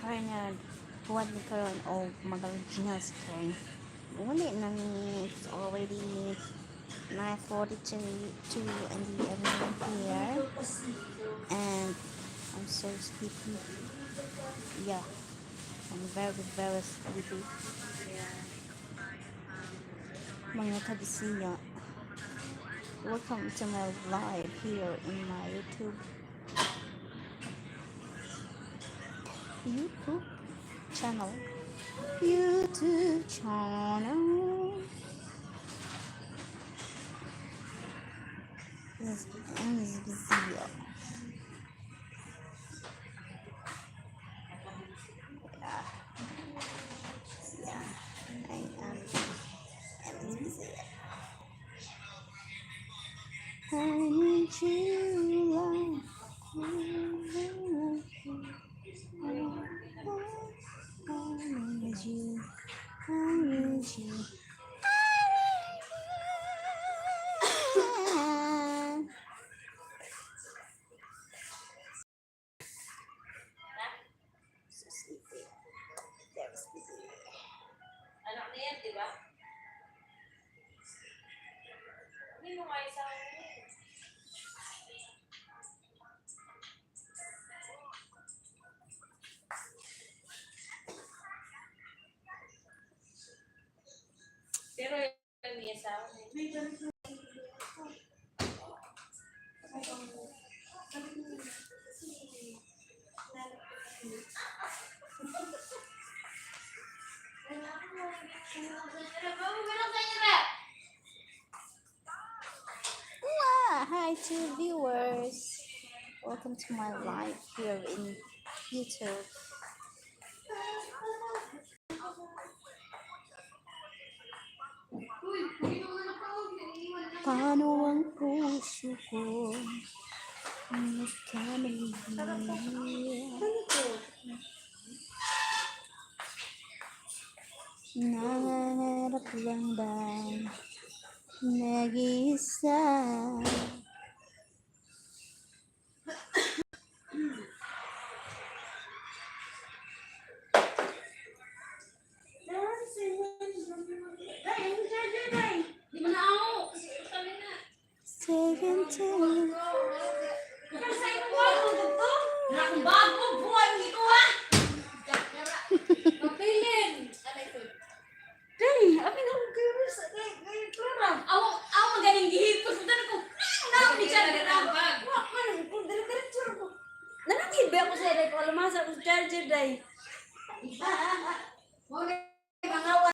Kaya huwag nagkaroon o mag-alginas turn. Wala na ni, it's already 9:42 in the evening here. And I'm so sleepy. Yeah, I'm very, very sleepy. Mga kabisiya, welcome to my live here in my YouTube channel. YouTube channel. This is Emz Bisaya. Yeah, I am Emz Bisaya. I need you like I need you. I need you. So sleepy. Very sleepy. Anak na yan, di ba? Hindi mo nga isa ko yun. Pero yung may asawa niya. Hi to viewers. Welcome to my live here in YouTube. Paano ang puso ko nagkamali? Nangarap lang ba nag-iisa? Second time. Nanang ibe ako sa ere ko alamasa ko charger day.